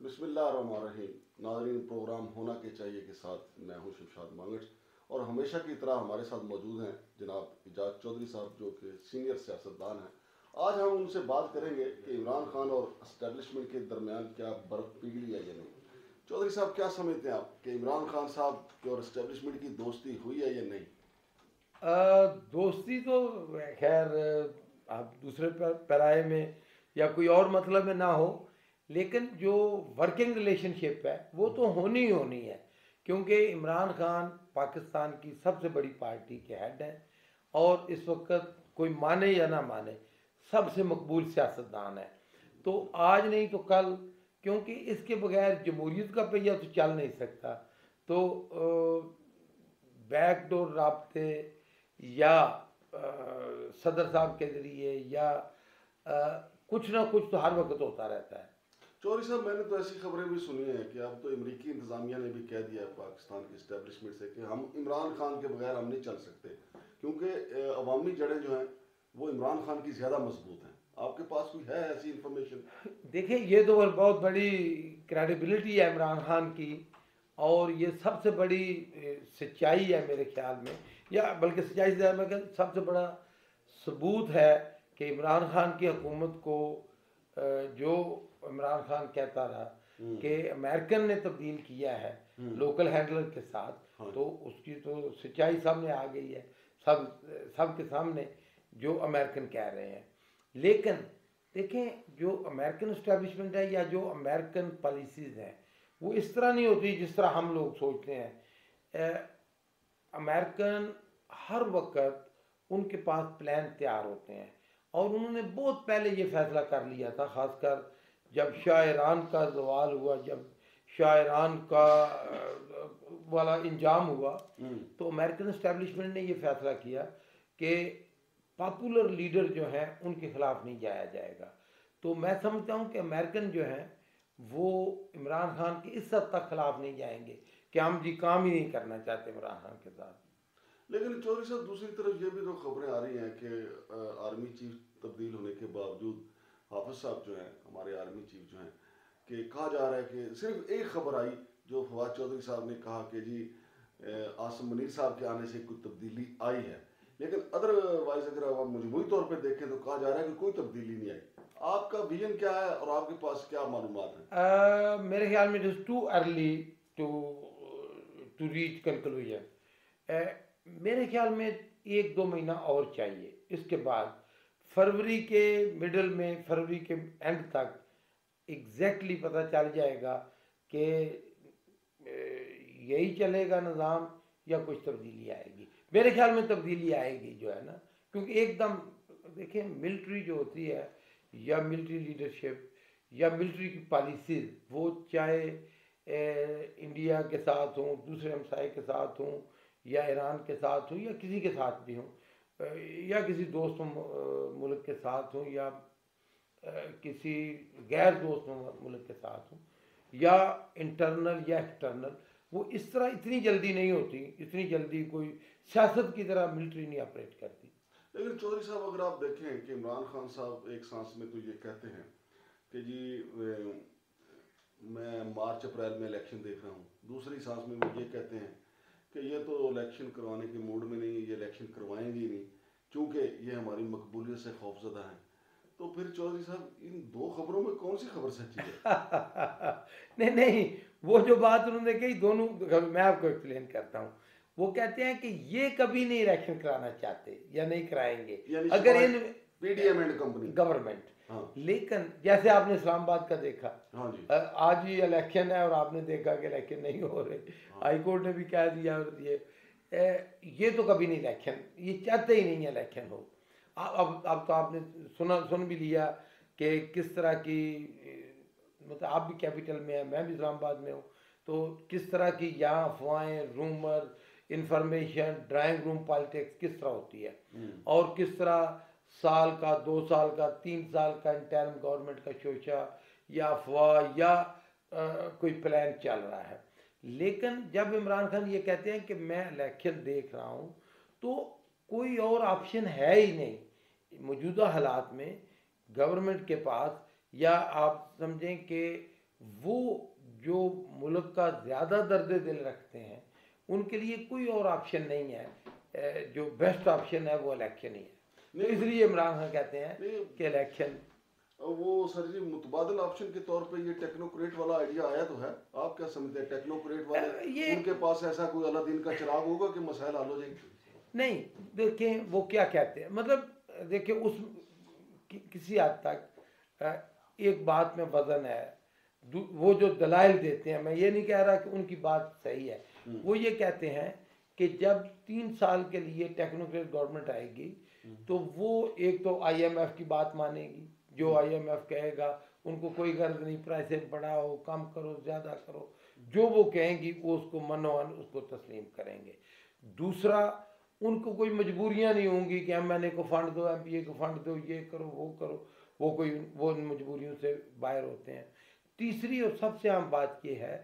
बिस्मिल्लाहिर्रहमानिर्रहीम। नाज़रीन, प्रोग्राम होना के चाहिए के साथ मैं हूं शमशाद मांगट और हमेशा की तरह हमारे साथ मौजूद हैं जनाब इजाज चौधरी साहब, जो कि सीनियर सियासतदान हैं। आज हम उनसे बात करेंगे कि इमरान खान और एस्टेब्लिशमेंट के दरमियान क्या बर्फ पिघली है या नहीं। चौधरी साहब, क्या समझते हैं आप कि इमरान खान साहब की और एस्टेब्लिशमेंट की दोस्ती हुई है या नहीं? दोस्ती तो खैर आप दूसरे पैराए में या कोई और मतलब में ना हो, लेकिन जो वर्किंग रिलेशनशिप है वो तो होनी ही होनी है, क्योंकि इमरान खान पाकिस्तान की सबसे बड़ी पार्टी के हेड हैं और इस वक्त कोई माने या ना माने सबसे मकबूल सियासतदान है। तो आज नहीं तो कल, क्योंकि इसके बगैर जमहूरियत का पहिया तो चल नहीं सकता। तो बैकडोर राब्ते या सदर साहब के ज़रिए या कुछ ना कुछ तो हर वक्त होता रहता है। चौधरी साहब, मैंने तो ऐसी खबरें भी सुनी हैं कि अब तो अमरीकी इंतजामिया ने भी कह दिया है पाकिस्तान की इस्टेब्लिशमेंट से कि हम इमरान खान के बगैर हम नहीं चल सकते, क्योंकि अवामी जड़ें जो हैं वो इमरान खान की ज़्यादा मजबूत हैं। आपके पास कोई है ऐसी इंफॉर्मेशन? देखिए, ये तो बहुत बड़ी क्रेडिबिलिटी है इमरान खान की, और ये सबसे बड़ी सच्चाई है मेरे ख्याल में, या बल्कि सच्चाई से ज़्यादा मैं कहूँ सबसे बड़ा सबूत है कि इमरान खान की हुकूमत को जो इमरान खान कहता रहा कि अमेरिकन ने तब्दील किया है लोकल हैंडलर के साथ, हाँ। तो उसकी तो सच्चाई सामने आ गई है, सब सब के सामने जो अमेरिकन कह रहे हैं। लेकिन देखें, जो अमेरिकन इस्टेब्लिशमेंट है या जो अमेरिकन पॉलिसीज़ हैं वो इस तरह नहीं होती जिस तरह हम लोग सोचते हैं। अमेरिकन हर वक्त उनके पास प्लान तैयार होते हैं, और उन्होंने बहुत पहले ये फैसला कर लिया था, ख़ासकर जब शाह ईरान का जवाल हुआ, जब शाह ईरान का वाला इंजाम हुआ, तो अमेरिकन इस्टेब्लिशमेंट ने ये फैसला किया कि पॉपुलर लीडर जो हैं उनके खिलाफ नहीं जाया जाएगा। तो मैं समझता हूँ कि अमेरिकन जो हैं वो इमरान खान के इस हद तक खिलाफ नहीं जाएंगे कि हम जी काम ही नहीं करना चाहते इमरान खान के साथ। लेकिन चौधरी साहब, दूसरी तरफ ये भी तो खबरें आ रही हैं कि आर्मी चीफ तब्दील होने के बावजूद हाफिज साहब जो हैं, हमारे आर्मी चीफ जो हैं, कि कहा जा रहा है कि सिर्फ एक खबर आई जो फवाद चौधरी साहब ने कहा कि जी आसिम मुनीर साहब के आने से कुछ तब्दीली आई है, लेकिन अदरवाइज अगर आप मजमूई तौर पे देखें तो कहा जा रहा है कि कोई तब्दीली नहीं आई। आपका विजन क्या है और आपके पास क्या मालूमात हैं? मेरे ख्याल में it is too early to to reach conclusion. मेरे ख्याल में 1-2 महीना और चाहिए, इसके बाद फरवरी के मिडल में, फरवरी के एंड तक एग्जैक्टली पता चल जाएगा कि यही चलेगा निज़ाम या कुछ तब्दीली आएगी। मेरे ख्याल में तब्दीली आएगी जो है ना, क्योंकि एकदम देखिए, मिलिट्री जो होती है या मिलिट्री लीडरशिप या मिलिट्री की पॉलिसीज़, वो चाहे इंडिया के साथ हों, दूसरे हमसाए के साथ हों, या ईरान के साथ हों, या किसी के साथ भी हों, या किसी दोस्त मुल्क के साथ हों, या किसी गैर दोस्त मुल्क के साथ हों, या इंटरनल या एक्सटर्नल, वो इस तरह इतनी जल्दी नहीं होती, इतनी जल्दी कोई सियासत की तरह मिलिट्री नहीं ऑपरेट करती। लेकिन चौधरी साहब, अगर आप देखें कि इमरान खान साहब एक सांस में तो ये कहते हैं कि जी मैं मार्च अप्रैल में इलेक्शन देख रहा हूँ, दूसरी सांस में वो ये कहते हैं कि ये तो इलेक्शन करवाने के मूड में नहीं, ये इलेक्शन करवाएंगे ही नहीं क्योंकि ये हमारी मकबूलियत से खौफजदा हैं। तो फिर चौधरी साहब, इन दो खबरों में कौन सी खबर सच्ची है? नहीं नहीं, वो जो बात उन्होंने कही दोनों, मैं आपको एक्सप्लेन करता हूँ। वो कहते हैं कि ये कभी नहीं इलेक्शन कराना चाहते या नहीं कराएंगे यानी अगर इन पीडीएम एंड कंपनी गवर्नमेंट। हाँ। लेकिन जैसे आपने इस्लामाबाद का देखा, हाँ जी। आज ही इलेक्शन है और आपने देखा कि इलेक्शन नहीं हो रहे, हाई कोर्ट ने भी कह दिया, और ये तो कभी नहीं इलेक्शन, ये चाहते ही नहीं है इलेक्शन हो। अब तो आपने सुन भी लिया कि किस तरह की मतलब आप भी कैपिटल में हैं, मैं भी इस्लामाबाद में हूँ, तो किस तरह की यहाँ अफवाहें, rumour, information, drawing room politics किस तरह होती है, और किस तरह साल का, 2 साल का, 3 साल का इंटर्म गवर्नमेंट का शोशा या अफवाह या कोई प्लान चल रहा है। लेकिन जब इमरान खान ये कहते हैं कि मैं इलेक्शन देख रहा हूँ, तो कोई और ऑप्शन है ही नहीं मौजूदा हालात में गवर्नमेंट के पास, या आप समझें कि वो जो मुल्क का ज़्यादा दर्द दिल रखते हैं उनके लिए कोई और ऑप्शन नहीं है, जो बेस्ट ऑप्शन है वो इलेक्शन ही है। तो नहीं इसलिए इमरान खान कहते हैं नहीं, कि इलेक्शन। वो सर जी मुतबादल ऑप्शन के तौर पे ये टेक्नोक्रेट वाला आइडिया आया तो है। आप क्या समझते हैं, टेक्नोक्रेट वाले ये उनके पास ऐसा कोई अलादीन का चिराग होगा कि मसाइल हल हो जाएंगे? नहीं, देखें वो क्या कहते हैं, मतलब देखिए उस किसी हद तक एक बात में वजन है। वो जो दलाइल देते हैं, मैं ये नहीं कह रहा कि उनकी बात सही है, वो ये कहते हैं कि जब 3 साल के लिए टेक्नोक्रेट गवर्नमेंट आएगी तो वो एक तो आईएमएफ की बात मानेगी, जो आईएमएफ कहेगा उनको कोई गर्ज नहीं, प्राइसेस बढ़ाओ, कम करो, ज़्यादा करो, जो वो कहेंगी वो उसको मनोवन उसको तस्लीम करेंगे। दूसरा, उनको कोई मजबूरियां नहीं होंगी कि एमएनए को फंड दो, एमपीए को फंड दो, ये करो वो करो, वो उन मजबूरियों से बाहर होते हैं। तीसरी और सबसे आम बात ये है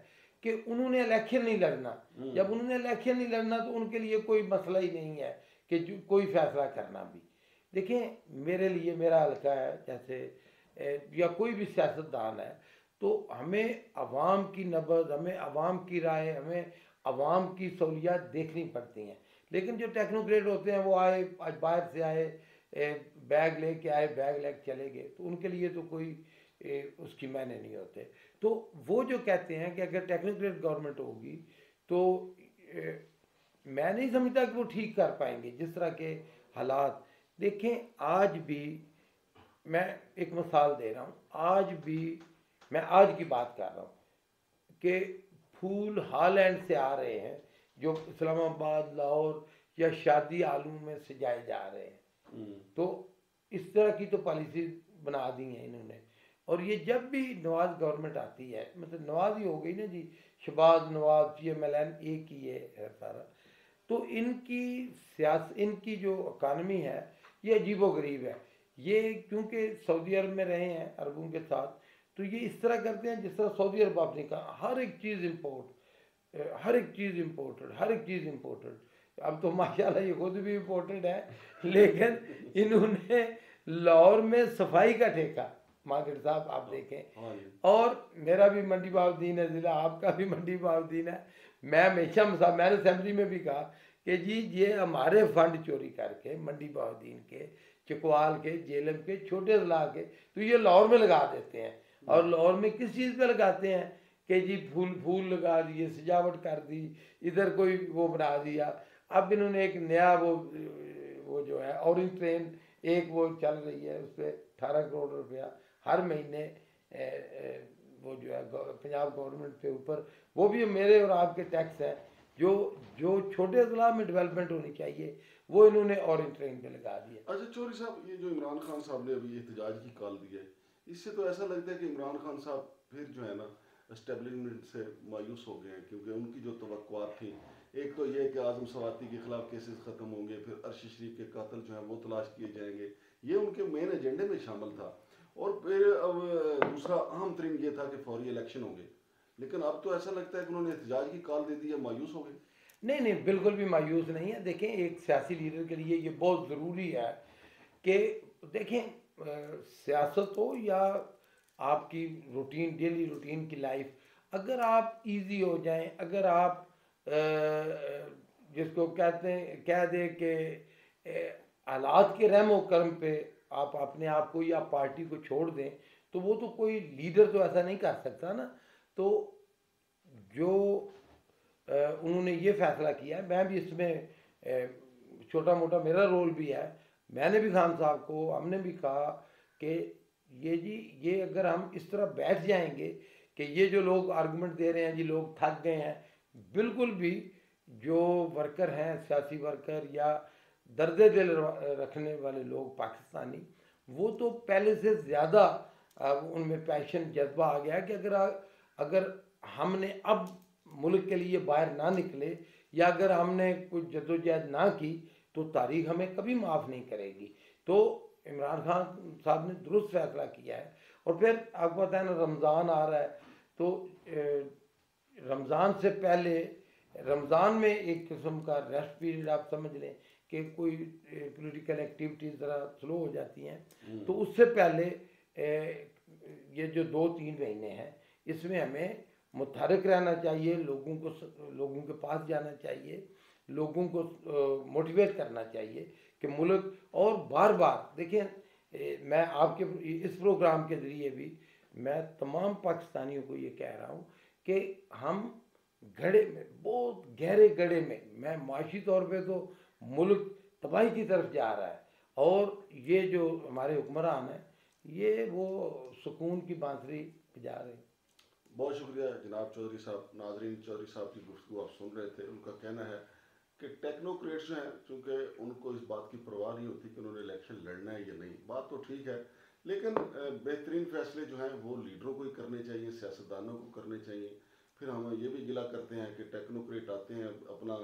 कि उन्होंने इलेक्शन नहीं लड़ना। जब उन्होंने इलेक्शन नहीं लड़ना तो उनके लिए कोई मसला ही नहीं है कि कोई फैसला करना भी। देखें मेरे लिए मेरा हल्का है, जैसे या कोई भी सियासतदान है, तो हमें आवाम की नब्ज़, हमें आवाम की राय, हमें आवाम की सहूलियात देखनी पड़ती हैं। लेकिन जो टेक्नोक्रेट होते हैं वो आए, आज बाहर से आए, बैग लेके आए, बैग लेके चले गए, तो उनके लिए तो कोई उसकी मायने नहीं होते। तो वो जो कहते हैं कि अगर टेक्नोक्रेट गवर्नमेंट होगी तो मैं नहीं समझता कि वो ठीक कर पाएंगे जिस तरह के हालात। देखें आज भी मैं एक मिसाल दे रहा हूँ, आज भी मैं आज की बात कर रहा हूँ कि फूल हॉलैंड से आ रहे हैं जो इस्लामाबाद, लाहौर या शादी आलू में सजाए जा रहे हैं। तो इस तरह की तो पॉलिसी बना दी है इन्होंने। और ये जब भी नवाज गवर्नमेंट आती है, मतलब नवाज ही हो गई ना जी, शहबाज नवाज, PMLN एक ही है सारा, तो इनकी इनकी जो इकानमी है ये अजीबोगरीब है। ये क्योंकि सऊदी अरब में रहे हैं अरबों के साथ, तो ये इस तरह करते हैं जिस तरह सऊदी अरब आपने कहा, हर एक चीज़ इम्पोर्ट, हर एक चीज़ इम्पोर्टेड, हर एक चीज़ इम्पोर्टेड। अब तो माशाल्लाह ये खुद भी इम्पोर्टेड है, लेकिन इन्होंने लाहौर में सफाई का ठेका, मार्केट साहब आप देखें, और मेरा भी मंडी बाउद्दीन है ज़िला, आपका भी मंडी बाउद्दीन है। मैं हमेशा मैंने असेंबली में भी कहा कि जी ये हमारे फंड चोरी करके मंडी बाउद्दीन के, चकवाल के, जेलम के, छोटे ज़िला के, तो ये लाहौर में लगा देते हैं। और लाहौर में किस चीज़ पे लगाते हैं कि जी फूल लगा दिए, सजावट कर दी, इधर कोई वो बना दिया। अब इन्होंने एक नया वो जो है ऑरेंज ट्रेन एक वो चल रही है, उस पर 18 करोड़ रुपया हर महीने वो जो है पंजाब गवर्नमेंट के ऊपर, वो भी मेरे और आपके टैक्स है, जो जो छोटे ज़िला में डेवलपमेंट होनी चाहिए वो इन्होंने ऑरेंज ट्रेन पे लगा दिया। अच्छा चौधरी साहब, ये जो इमरान खान साहब ने अभी एहतजाज की कॉल दी है, इससे तो ऐसा लगता है कि इमरान खान साहब फिर जो है ना एस्टेब्लिशमेंट से मायूस हो गए हैं, क्योंकि उनकी जो तवक्कुआत थी, एक तो ये कि आजम सवाती के खिलाफ केसेस ख़त्म होंगे, फिर अर्शी शरीफ के कातिल जो हैं वो तलाश किए जाएंगे, ये उनके मेन एजेंडे में शामिल था। और फिर अब दूसरा अहम तरीन ये था कि फौरी इलेक्शन होंगे, लेकिन अब तो ऐसा लगता है कि उन्होंने एहतजाज की कॉल दे दी है, मायूस हो गए। नहीं नहीं, बिल्कुल भी मायूस नहीं है। देखें एक सियासी लीडर के लिए ये बहुत ज़रूरी है कि देखें सियासत हो या आपकी रूटीन, डेली रूटीन की लाइफ, अगर आप इजी हो जाएं, अगर आप जिसको कहते हैं कह दे कि हालात के रहमो करम पे आप अपने आप को या पार्टी को छोड़ दें, तो वो तो कोई लीडर तो ऐसा नहीं कर सकता ना। तो जो उन्होंने ये फैसला किया है, मैं भी इसमें छोटा मोटा मेरा रोल भी है। मैंने भी खान साहब को, हमने भी कहा कि ये जी ये अगर हम इस तरह बैठ जाएंगे कि ये जो लोग आर्गुमेंट दे रहे हैं जी लोग थक गए हैं, बिल्कुल भी जो वर्कर हैं, सियासी वर्कर या दर्द दिल रखने वाले लोग पाकिस्तानी, वो तो पहले से ज़्यादा उनमें पैशन, जज्बा आ गया कि अगर हमने अब मुल्क के लिए बाहर ना निकले या अगर हमने कुछ जद्दोजहद ना की तो तारीख हमें कभी माफ़ नहीं करेगी। तो इमरान खान साहब ने दुरुस्त फैसला किया है। और फिर आपको पता है ना रमज़ान आ रहा है, तो रमज़ान से पहले, रमज़ान में एक किस्म का रेस्ट पीरियड आप समझ लें कि कोई पॉलिटिकल एक्टिविटीज़ ज़रा स्लो हो जाती हैं, तो उससे पहले ये जो 2-3 महीने हैं इसमें हमें मुतहर्रिक रहना चाहिए, लोगों के पास जाना चाहिए, लोगों को मोटिवेट करना चाहिए कि मुल्क, और बार बार देखिए, मैं आपके इस प्रोग्राम के ज़रिए भी मैं तमाम पाकिस्तानियों को ये कह रहा हूँ कि हम गड्ढे में, बहुत गहरे गड्ढे में, मैं माशी तौर पे तो मुल्क तबाही की तरफ जा रहा है, और ये जो हमारे हुक्मरान हैं ये वो सुकून की बांसुरी बजा रहे हैं। बहुत शुक्रिया जनाब चौधरी साहब। नाजरीन, चौधरी साहब की गुफ्तगू आप सुन रहे थे। उनका कहना है कि टेक्नोक्रेट्स जो हैं, चूँकि उनको इस बात की परवाह नहीं होती कि उन्होंने इलेक्शन लड़ना है या नहीं, बात तो ठीक है, लेकिन बेहतरीन फैसले जो हैं वो लीडरों को ही करने चाहिए, सियासतदानों को करने चाहिए। फिर हम ये भी गिला करते हैं कि टेक्नोक्रेट आते हैं, अपना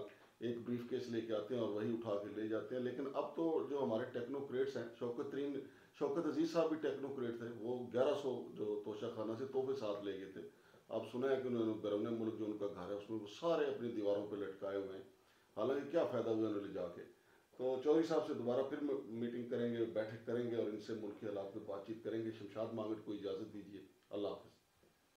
एक ब्रीफ केस लेके आते हैं और वही उठा के ले जाते हैं। लेकिन अब तो जो हमारे टेक्नोक्रेट्स हैं, शौकत अजीज साहब भी टेक्नोक्रेट थे, वो 1100 जो तोशा खाना से तोहफे साथ ले गए थे। अब सुना है कि उन्होंने बैरून मुल्क जो उनका घर है उसमें वो सारे अपनी दीवारों पर लटकाए हुए हैं। हालांकि क्या फ़ायदा हुआ उन्होंने जाके। तो चौधरी साहब से दोबारा फिर मीटिंग करेंगे, बैठक करेंगे और इनसे मुल्क के हालात पर बातचीत करेंगे। शमशाद मामिर को इजाज़त दीजिए। अल्लाह हाफ़िज़।